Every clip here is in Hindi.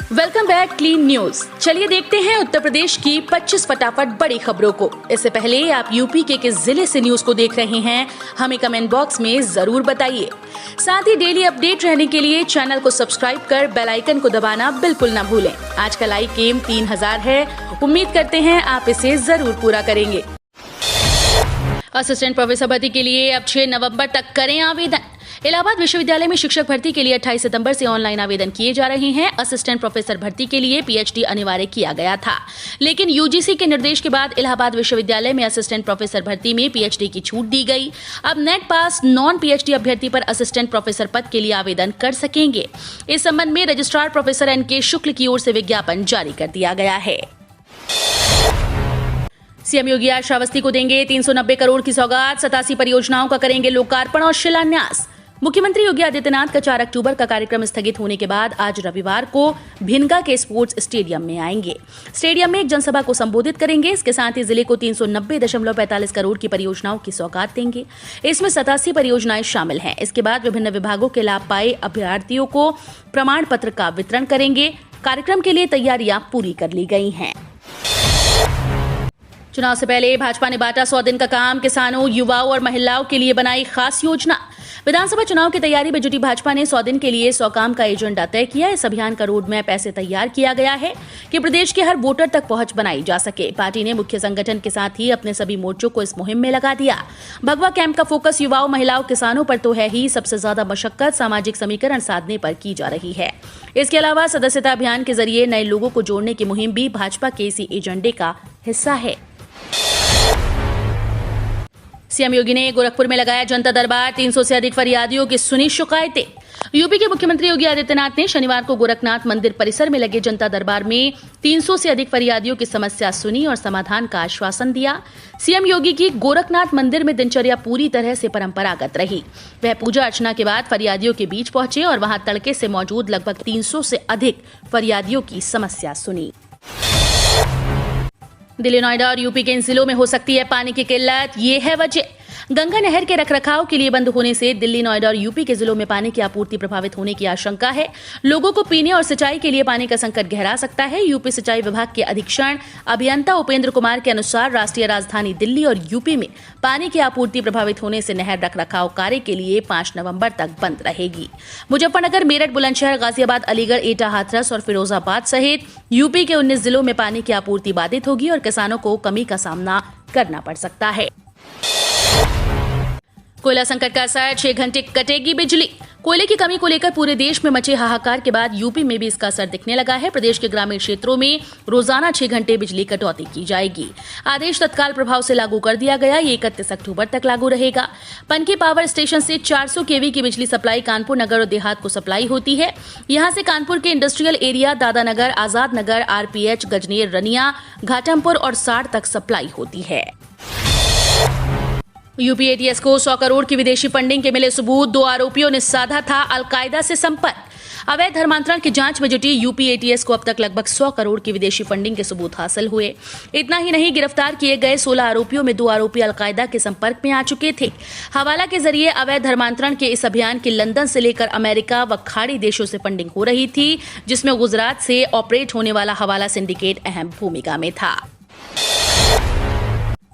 Welcome back clean news. चलिए देखते हैं उत्तर प्रदेश की 25 फटाफट बड़ी खबरों को। इससे पहले आप यूपी के किस जिले से न्यूज को देख रहे हैं हमें कमेंट बॉक्स में जरूर बताइए। साथ ही डेली अपडेट रहने के लिए चैनल को सब्सक्राइब कर बेल आइकन को दबाना बिल्कुल न भूलें। आज का लाइक एम 3000 है, उम्मीद करते हैं आप इसे जरूर पूरा करेंगे। असिस्टेंट प्रोफेसर भर्ती के लिए अब 6 नवंबर तक करें आवेदन। इलाहाबाद विश्वविद्यालय में शिक्षक भर्ती के लिए 28 सितंबर से ऑनलाइन आवेदन किए जा रहे हैं। असिस्टेंट प्रोफेसर भर्ती के लिए पीएचडी अनिवार्य किया गया था, लेकिन यूजीसी के निर्देश के बाद इलाहाबाद विश्वविद्यालय में असिस्टेंट प्रोफेसर भर्ती में पीएचडी की छूट दी गई। अब नेट पास नॉन पीएचडी अभ्यर्थी पर असिस्टेंट प्रोफेसर पद के लिए आवेदन कर सकेंगे। इस संबंध में रजिस्ट्रार प्रोफेसर एनके शुक्ल की ओर से विज्ञापन जारी कर दिया गया है। सीएम योगी आज श्रावस्ती को देंगे 390 करोड़ की सौगात। 87 परियोजनाओं का करेंगे लोकार्पण और शिलान्यास। मुख्यमंत्री योगी आदित्यनाथ का 4 अक्टूबर का कार्यक्रम स्थगित होने के बाद आज रविवार को भिनगा के स्पोर्ट्स स्टेडियम में आएंगे। स्टेडियम में एक जनसभा को संबोधित करेंगे। इसके साथ ही जिले को 390.45 करोड़ की परियोजनाओं की सौगात देंगे। इसमें 87 परियोजनाएं शामिल हैं। इसके बाद विभिन्न विभागों के लाभ पाए अभ्यर्थियों को प्रमाण पत्र का वितरण करेंगे। कार्यक्रम के लिए तैयारियां पूरी कर ली गई हैं। चुनाव से पहले भाजपा ने बांटा 100 दिन का काम। किसानों, युवाओं और महिलाओं के लिए बनाई खास योजना। विधानसभा चुनाव की तैयारी में जुटी भाजपा ने 100 दिन के लिए 100 काम का एजेंडा तय किया। इस अभियान का रोड मैप ऐसे तैयार किया गया है कि प्रदेश के हर वोटर तक पहुंच बनाई जा सके। पार्टी ने मुख्य संगठन के साथ ही अपने सभी मोर्चों को इस मुहिम में लगा दिया। भगवा कैंप का फोकस युवाओं, महिलाओं, किसानों पर तो है ही, सबसे ज्यादा मशक्कत सामाजिक समीकरण साधने पर की जा रही है। इसके अलावा सदस्यता अभियान के जरिए नए लोगों को जोड़ने की मुहिम भी भाजपा के इसी एजेंडे का हिस्सा है। सीएम योगी ने गोरखपुर में लगाया जनता दरबार। 300 से अधिक फरियादियों की सुनी शिकायतें। यूपी के मुख्यमंत्री योगी आदित्यनाथ ने शनिवार को गोरखनाथ मंदिर परिसर में लगे जनता दरबार में 300 से अधिक फरियादियों की समस्या सुनी और समाधान का आश्वासन दिया। सीएम योगी की गोरखनाथ मंदिर में दिनचर्या पूरी तरह से परंपरागत रही। वह पूजा अर्चना के बाद फरियादियों के बीच पहुंचे और वहां तड़के से मौजूद लगभग 300 से अधिक फरियादियों की समस्या सुनी। दिल्ली, नोएडा और यूपी के इन जिलों में हो सकती है पानी की किल्लत। ये है वजह। गंगा नहर के रखरखाव के लिए बंद होने से दिल्ली, नोएडा और यूपी के जिलों में पानी की आपूर्ति प्रभावित होने की आशंका है। लोगों को पीने और सिंचाई के लिए पानी का संकट गहरा सकता है। यूपी सिंचाई विभाग के अधीक्षण अभियंता उपेंद्र कुमार के अनुसार राष्ट्रीय राजधानी दिल्ली और यूपी में पानी की आपूर्ति प्रभावित होने से नहर रखरखाव कार्य के लिए 5 नवंबर तक बंद रहेगी। मुजफ्फरनगर, मेरठ, बुलंदशहर, गाजियाबाद, अलीगढ़, एटा, हाथरस और फिरोजाबाद सहित यूपी के 19 जिलों में पानी की आपूर्ति बाधित होगी और किसानों को कमी का सामना करना पड़ सकता है। कोयला संकट का असर, 6 घंटे कटेगी बिजली। कोयले की कमी को लेकर पूरे देश में मचे हाहाकार के बाद यूपी में भी इसका असर दिखने लगा है। प्रदेश के ग्रामीण क्षेत्रों में रोजाना 6 घंटे बिजली कटौती की जाएगी। आदेश तत्काल प्रभाव से लागू कर दिया गया। ये 31 अक्टूबर तक लागू रहेगा। पनकी पावर स्टेशन से 400 केवी की बिजली सप्लाई कानपुर नगर और देहात को सप्लाई होती है। यहां से कानपुर के industrial area, Dadanagar, Azad Nagar, RPH, Gajner, Raniya, Ghatampur और साड़ तक सप्लाई होती है। यूपी एटीएस को 100 करोड़ की विदेशी फंडिंग के मिले सबूत। 2 आरोपियों ने साधा था अलकायदा से संपर्क। अवैध धर्मांतरण की जांच में जुटी यूपी एटीएस को अब तक लगभग 100 करोड़ की विदेशी फंडिंग के सबूत हासिल हुए। इतना ही नहीं, गिरफ्तार किए गए 16 आरोपियों में 2 आरोपी अलकायदा के संपर्क में आ चुके थे। हवाला के जरिए अवैध धर्मांतरण के इस अभियान की लंदन से लेकर अमेरिका व खाड़ी देशों से फंडिंग हो रही थी, जिसमें गुजरात से ऑपरेट होने वाला हवाला सिंडिकेट अहम भूमिका में था।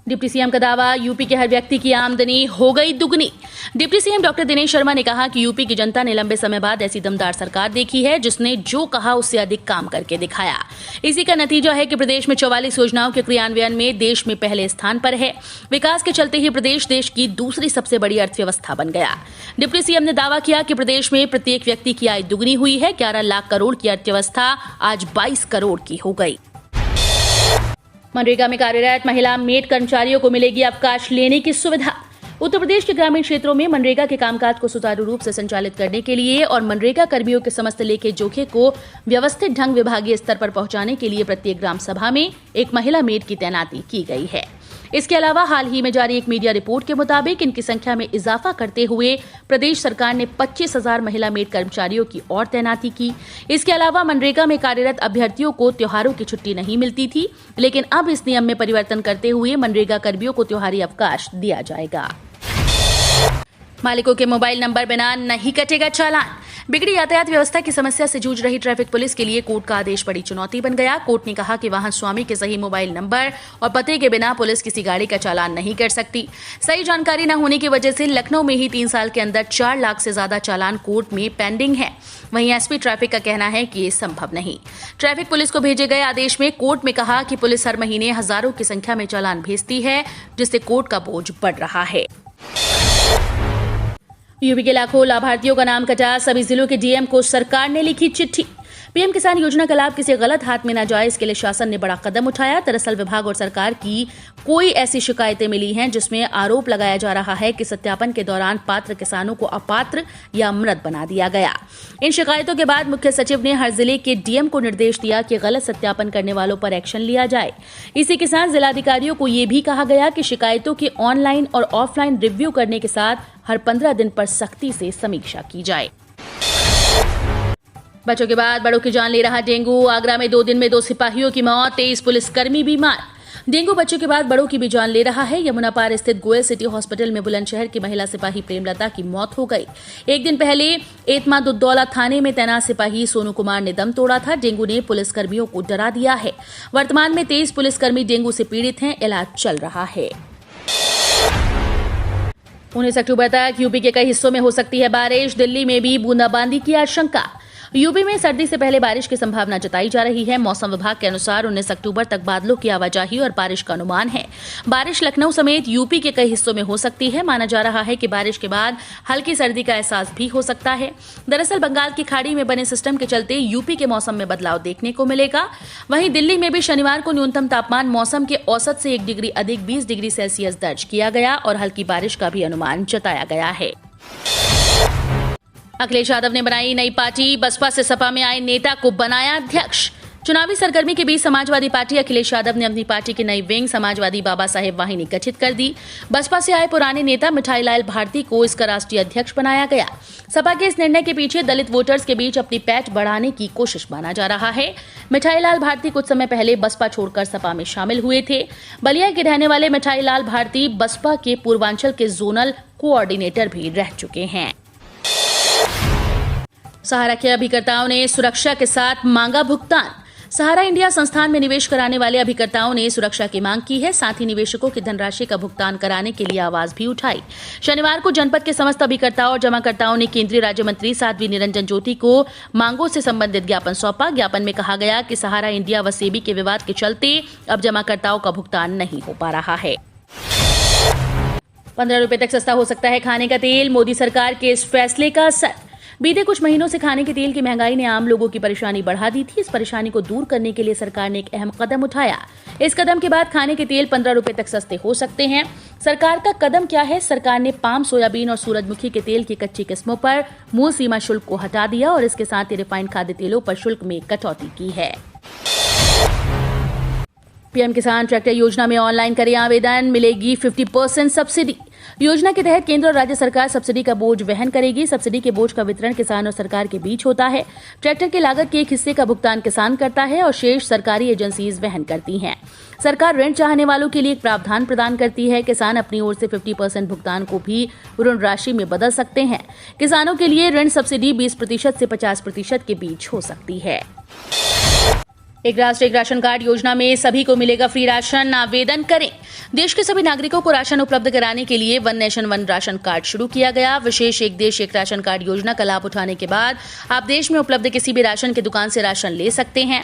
डिप्टी सीएम का दावा, यूपी के हर व्यक्ति की आमदनी हो गई दुगनी। Deputy CM doctor Dinesh Sharma ने कहा कि यूपी की जनता ने लंबे समय बाद ऐसी दमदार सरकार देखी है जिसने जो कहा उससे अधिक काम करके दिखाया। इसी का नतीजा है कि प्रदेश में 44 योजनाओं के क्रियान्वयन में देश में पहले स्थान पर है। विकास के चलते ही प्रदेश देश की दूसरी सबसे बड़ी अर्थव्यवस्था बन गया। डिप्टी सीएम ने दावा किया कि प्रदेश में प्रत्येक व्यक्ति की आय दुगनी हुई है। 11 लाख करोड़ की अर्थव्यवस्था आज 22 करोड़ की हो गई। मनरेगा में कार्यरत महिला मेड कर्मचारियों को मिलेगी अवकाश लेने की सुविधा। उत्तर प्रदेश के ग्रामीण क्षेत्रों में मनरेगा के कामकाज को सुचारू रूप से संचालित करने के लिए और मनरेगा कर्मियों के समस्त लेखे जोखे को व्यवस्थित ढंग विभागीय स्तर पर पहुंचाने के लिए प्रत्येक ग्राम सभा में एक महिला मेड की तैनाती की गई है। इसके अलावा हाल ही में जारी एक मीडिया रिपोर्ट के मुताबिक इनकी संख्या में इजाफा करते हुए प्रदेश सरकार ने 25,000 महिला मेड कर्मचारियों की और तैनाती की। इसके अलावा मनरेगा में कार्यरत अभ्यर्थियों को त्योहारों की छुट्टी नहीं मिलती थी, लेकिन अब इस नियम में परिवर्तन करते हुए मनरेगा कर्मियों को त्योहारी अवकाश दिया जाएगा। मालिकों के मोबाइल नंबर बिना नहीं कटेगा चालान। बिगड़ी यातायात व्यवस्था की समस्या से जूझ रही ट्रैफिक पुलिस के लिए कोर्ट का आदेश बड़ी चुनौती बन गया। कोर्ट ने कहा कि वाहन स्वामी के सही मोबाइल नंबर और पते के बिना पुलिस किसी गाड़ी का चालान नहीं कर सकती। सही जानकारी न होने की वजह से लखनऊ में ही 3 साल के अंदर 4 लाख से ज्यादा चालान कोर्ट में पेंडिंग है। वहीं एसपी ट्रैफिक का कहना है कि ये संभव नहीं। ट्रैफिक पुलिस को भेजे गए आदेश में कोर्ट में कहा कि पुलिस हर महीने हजारों की संख्या में चालान भेजती है, जिससे कोर्ट का बोझ बढ़ रहा है। यूपी के लाखों लाभार्थियों का नाम कटा, सभी जिलों के डीएम को सरकार ने लिखी चिट्ठी। पीएम किसान योजना का लाभ किसी गलत हाथ में न जाए, इसके लिए शासन ने बड़ा कदम उठाया। दरअसल विभाग और सरकार की कोई ऐसी शिकायतें मिली हैं जिसमें आरोप लगाया जा रहा है कि सत्यापन के दौरान पात्र किसानों को अपात्र या मृत बना दिया गया। इन शिकायतों के बाद मुख्य सचिव ने हर जिले के डीएम को निर्देश दिया कि गलत सत्यापन करने वालों पर एक्शन लिया जाए। इसी के साथ जिलाधिकारियों को यह भी कहा गया कि शिकायतों की ऑनलाइन और ऑफलाइन रिव्यू करने के साथ हर 15 दिन पर सख्ती से समीक्षा की जाए। बच्चों के बाद बड़ों की जान ले रहा डेंगू। आगरा में 2 दिन में 2 सिपाहियों की मौत, 23 पुलिसकर्मी बीमार। डेंगू बच्चों के बाद बड़ों की भी जान ले रहा है। यमुना पार स्थित गोयल सिटी हॉस्पिटल में बुलंदशहर की महिला सिपाही प्रेमलता की मौत हो गई। एक दिन पहले एतमादुद्दौला थाने में तैनात सिपाही सोनू कुमार ने दम तोड़ा था। डेंगू ने पुलिसकर्मियों को डरा दिया है। वर्तमान में 23 पुलिसकर्मी डेंगू से पीड़ित हैं, इलाज चल रहा है। 19 अक्टूबर तक यूपी के कई हिस्सों में हो सकती है बारिश। दिल्ली में भी बूंदाबांदी की आशंका। यूपी में सर्दी से पहले बारिश की संभावना जताई जा रही है। मौसम विभाग के अनुसार 19 अक्टूबर तक बादलों की आवाजाही और बारिश का अनुमान है। बारिश लखनऊ समेत यूपी के कई हिस्सों में हो सकती है। माना जा रहा है कि बारिश के बाद हल्की सर्दी का एहसास भी हो सकता है। दरअसल बंगाल की खाड़ी में बने सिस्टम के चलते यूपी के मौसम में बदलाव देखने को मिलेगा। वहीं दिल्ली में भी शनिवार को न्यूनतम तापमान मौसम के औसत से 1 डिग्री अधिक 20 डिग्री सेल्सियस दर्ज किया गया और हल्की बारिश का भी अनुमान जताया गया है। अखिलेश यादव ने बनाई नई पार्टी। बसपा से सपा में आए नेता को बनाया अध्यक्ष। चुनावी सरगर्मी के बीच समाजवादी पार्टी अखिलेश यादव ने अपनी पार्टी की नई विंग समाजवादी बाबा साहेब वाहिनी गठित कर दी। बसपा से आए पुराने नेता मिठाईलाल भारती को इसका राष्ट्रीय अध्यक्ष बनाया गया। सपा के इस निर्णय के पीछे दलित वोटर्स के बीच अपनी पैठ बढ़ाने की कोशिश माना जा रहा है। मिठाईलाल भारती कुछ समय पहले बसपा छोड़कर सपा में शामिल हुए थे। बलिया के रहने वाले मिठाईलाल भारती बसपा के पूर्वांचल के जोनल कोऑर्डिनेटर भी रह चुके हैं। सहारा के अभिकर्ताओं ने सुरक्षा के साथ मांगा भुगतान। सहारा इंडिया संस्थान में निवेश कराने वाले अभिकर्ताओं ने सुरक्षा की मांग की है। साथ ही निवेशकों की धनराशि का भुगतान कराने के लिए आवाज भी उठाई। शनिवार को जनपद के समस्त अभिकर्ताओं और जमाकर्ताओं ने केंद्रीय राज्य मंत्री साध्वी निरंजन ज्योति को मांगों से संबंधित ज्ञापन सौंपा। ज्ञापन में कहा गया कि सहारा इंडिया व सेबी के विवाद के चलते अब जमाकर्ताओं का भुगतान नहीं हो पा रहा है। 15 रुपए तक सस्ता हो सकता है खाने का तेल। मोदी सरकार के इस फैसले का असर। बीते कुछ महीनों से खाने के तेल की महंगाई ने आम लोगों की परेशानी बढ़ा दी थी। इस परेशानी को दूर करने के लिए सरकार ने एक अहम कदम उठाया। इस कदम के बाद खाने के तेल 15 रुपए तक सस्ते हो सकते हैं। सरकार का कदम क्या है? सरकार ने पाम, सोयाबीन और सूरजमुखी के तेल की कच्ची किस्मों पर मूल सीमा शुल्क को हटा दिया और इसके साथ ही रिफाइंड खाद्य तेलों पर शुल्क में कटौती की है। पीएम किसान ट्रैक्टर योजना में ऑनलाइन करें आवेदन, मिलेगी 50% सब्सिडी। योजना के तहत केंद्र और राज्य सरकार सब्सिडी का बोझ वहन करेगी। सब्सिडी के बोझ का वितरण किसान और सरकार के बीच होता है। ट्रैक्टर की लागत के एक हिस्से का भुगतान किसान करता है और शेष सरकारी एजेंसीज वहन करती हैं। सरकार ऋण चाहने वालों के लिए एक प्रावधान प्रदान करती है। किसान अपनी ओर से 50% भुगतान को भी ऋण राशि में बदल सकते हैं। किसानों के लिए ऋण सब्सिडी 20% से 50% के बीच हो सकती है। एक राष्ट्र एक राशन कार्ड योजना में सभी को मिलेगा फ्री राशन। आवेदन करें। देश के सभी नागरिकों को राशन उपलब्ध कराने के लिए one nation one ration card शुरू किया गया। विशेष एक देश एक राशन कार्ड योजना का लाभ उठाने के बाद आप देश में उपलब्ध किसी भी राशन की दुकान से राशन ले सकते हैं।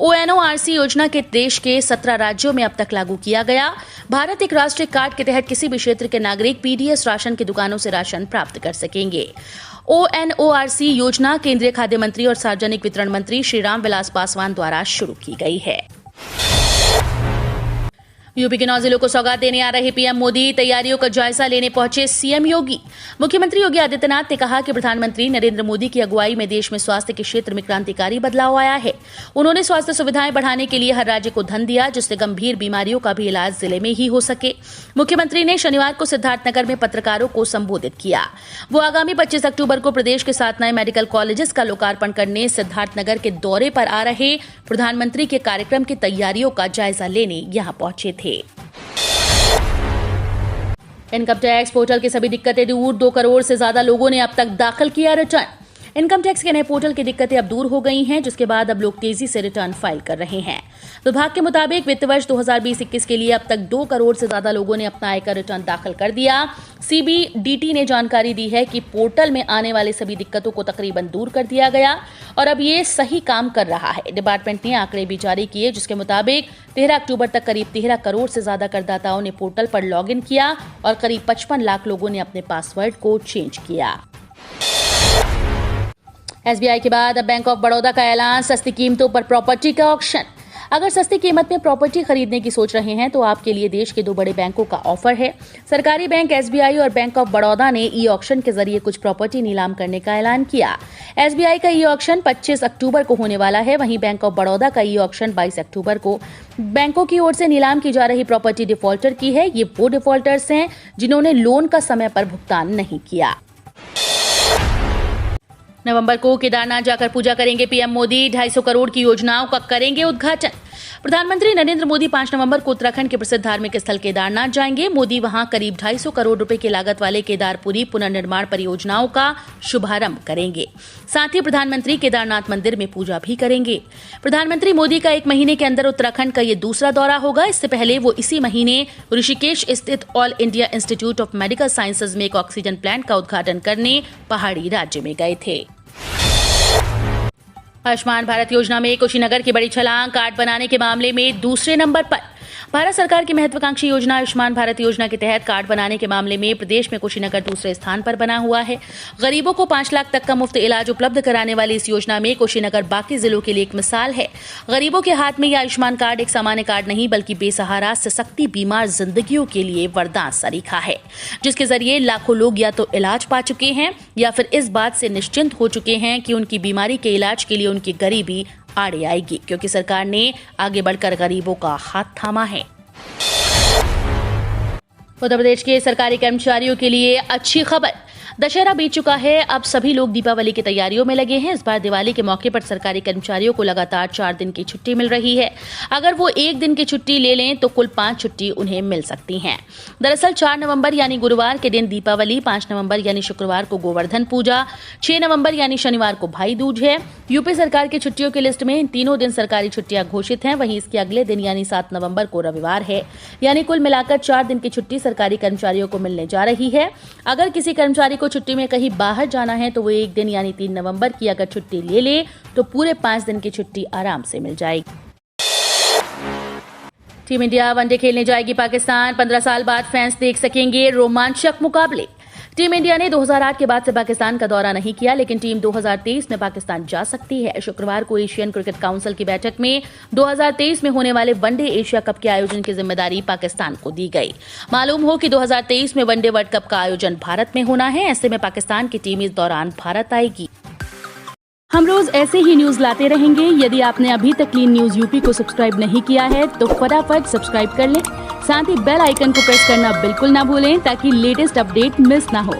ONORC योजना के देश के 17 राज्यों में अब तक लागू किया गया। भारत एक राष्ट्रीय कार्ड के तहत किसी भी क्षेत्र के नागरिक PDS राशन की दुकानों से राशन प्राप्त कर सकेंगे। ONORC योजना केंद्रीय खाद्य मंत्री और सार्वजनिक वितरण मंत्री श्री रामविलास पासवान द्वारा शुरू की गई है। यूपी के 9 जिलों को सौगात देने आ रहे पीएम मोदी। तैयारियों का जायजा लेने पहुंचे सीएम योगी। मुख्यमंत्री योगी आदित्यनाथ ने कहा कि प्रधानमंत्री नरेंद्र मोदी की अगुवाई में देश में स्वास्थ्य के क्षेत्र में क्रांतिकारी बदलाव आया है। उन्होंने स्वास्थ्य सुविधाएं बढ़ाने के लिए हर राज्य को धन दिया, जिससे गंभीर बीमारियों का भी इलाज जिले में ही हो सके। मुख्यमंत्री ने शनिवार को सिद्धार्थनगर में पत्रकारों को संबोधित किया। वो आगामी 25 अक्टूबर को प्रदेश के 7 नए मेडिकल कॉलेजेस का लोकार्पण करने सिद्धार्थनगर के दौरे पर आ रहे प्रधानमंत्री के कार्यक्रम की तैयारियों का जायजा लेने यहां पहुंचे थे। इनकम टैक्स पोर्टल की सभी दिक्कतें दूर। 2 करोड़ से ज्यादा लोगों ने अब तक दाखिल किया रिटर्न। इनकम टैक्स के नए पोर्टल की दिक्कतें अब दूर हो गई हैं, जिसके बाद अब लोग तेजी से रिटर्न फाइल कर रहे हैं। विभाग के मुताबिक वित्त वर्ष 2020-21 के लिए अब तक 2 करोड़ से ज्यादा लोगों ने अपना आयकर रिटर्न दाखिल कर दिया। सीबीडीटी ने जानकारी दी है कि पोर्टल में आने वाली सभी दिक्कतों को तकरीबन दूर कर दिया गया और अब ये सही काम कर रहा है। डिपार्टमेंट ने आंकड़े भी जारी किए, जिसके मुताबिक 13 अक्टूबर तक करीब 13 करोड़ से ज्यादा करदाताओं ने पोर्टल पर लॉगिन किया और करीब 55 लाख लोगों ने अपने पासवर्ड को चेंज किया। एसबीआई के बाद अब बैंक ऑफ बड़ौदा का ऐलान, सस्ती कीमतों पर प्रॉपर्टी का ऑक्शन। अगर सस्ती कीमत में प्रॉपर्टी खरीदने की सोच रहे हैं तो आपके लिए देश के 2 बड़े बैंकों का ऑफर है। सरकारी बैंक एसबीआई और बैंक ऑफ बड़ौदा ने ई ऑक्शन के जरिए कुछ प्रॉपर्टी नीलाम करने का ऐलान किया। एसबीआई का ई ऑक्शन 25 अक्टूबर को होने वाला है, वहीं बैंक ऑफ बड़ौदा का ई ऑक्शन 22 अक्टूबर को। बैंकों की ओर से नीलाम की जा रही प्रॉपर्टी डिफॉल्टर की है। ये वो डिफॉल्टर्स हैं जिन्होंने लोन का समय पर भुगतान नहीं किया। नवंबर को केदारनाथ जाकर पूजा करेंगे पीएम मोदी। 250 करोड़ की योजनाओं का करेंगे उद्घाटन। प्रधानमंत्री नरेंद्र मोदी 5 नवंबर को उत्तराखंड के प्रसिद्ध धार्मिक स्थल केदारनाथ जाएंगे। मोदी वहां करीब 250 करोड़ रुपए की लागत वाले केदारपुरी पुनर्निर्माण परियोजनाओं का शुभारंभ करेंगे। साथ ही प्रधानमंत्री केदारनाथ मंदिर में पूजा भी करेंगे। प्रधानमंत्री मोदी का 1 महीने के अंदर उत्तराखंड का ये दूसरा दौरा होगा। इससे पहले वो इसी महीने ऋषिकेश स्थित all India institute of medical sciences में एक ऑक्सीजन प्लांट का उद्घाटन करने पहाड़ी राज्य में गए थे। आयुष्मान भारत योजना में कुशीनगर की बड़ी छलांग, कार्ड बनाने के मामले में दूसरे नंबर पर। भारत सरकार की महत्वाकांक्षी योजना आयुष्मान भारत योजना के तहत कार्ड बनाने के मामले में प्रदेश में कुशीनगर दूसरे स्थान पर बना हुआ है। गरीबों को 5 लाख तक का मुफ्त इलाज उपलब्ध कराने वाली इस योजना में कुशीनगर बाकी जिलों के लिए एक मिसाल है। गरीबों के हाथ में यह आयुष्मान कार्ड एक सामान्य कार्ड नहीं बल्कि बेसहारा सशक्ति बीमार जिंदगियों के लिए वरदान सरीखा है, जिसके जरिए लाखों लोग या तो इलाज पा चुके हैं या फिर इस बात से निश्चिंत हो चुके हैं कि उनकी बीमारी के इलाज के लिए उनकी गरीबी आड़े आएगी, क्योंकि सरकार ने आगे बढ़कर गरीबों का हाथ थामा है। उत्तर प्रदेश के सरकारी कर्मचारियों के लिए अच्छी खबर। दशहरा बीत चुका है, अब सभी लोग दीपावली की तैयारियों में लगे हैं। इस बार दिवाली के मौके पर सरकारी कर्मचारियों को लगातार 4 दिन की छुट्टी मिल रही है। अगर वो 1 दिन की छुट्टी ले लें तो कुल 5 छुट्टी उन्हें मिल सकती हैं। दरअसल 4 नवंबर यानी गुरुवार के दिन दीपावली, 5 नवंबर यानी शुक्रवार को गोवर्धन पूजा, 6 नवंबर यानी शनिवार को भाई दूज है। यूपी सरकार की छुट्टियों की लिस्ट में इन तीनों दिन सरकारी छुट्टियां घोषित हैं। वहीं इसके अगले दिन यानी 7 नवंबर को रविवार है। यानी कुल मिलाकर 4 दिन की छुट्टी सरकारी कर्मचारियों को मिलने जा रही है। अगर किसी कर्मचारी को छुट्टी में कहीं बाहर जाना है तो वो 1 दिन यानी 3 नवंबर की अगर छुट्टी ले ले तो पूरे 5 दिन की छुट्टी आराम से मिल जाएगी। टीम इंडिया वनडे खेलने जाएगी पाकिस्तान। 15 साल बाद फैंस देख सकेंगे रोमांचक मुकाबले। टीम इंडिया ने 2008 के बाद से पाकिस्तान का दौरा नहीं किया, लेकिन टीम 2023 में पाकिस्तान जा सकती है। शुक्रवार को एशियन क्रिकेट काउंसिल की बैठक में 2023 में होने वाले वनडे एशिया कप के आयोजन की जिम्मेदारी पाकिस्तान को दी गई। मालूम हो कि 2023 में वनडे वर्ल्ड कप का आयोजन भारत में होना है। ऐसे में पाकिस्तान की टीम इस दौरान भारत आएगी। हम रोज ऐसे ही न्यूज लाते रहेंगे। यदि आपने अभी तक क्लीन न्यूज यूपी को सब्सक्राइब नहीं किया है तो फटाफट सब्सक्राइब कर लें। साथ ही बेल आइकन को प्रेस करना बिल्कुल ना भूलें ताकि लेटेस्ट अपडेट मिस ना हो।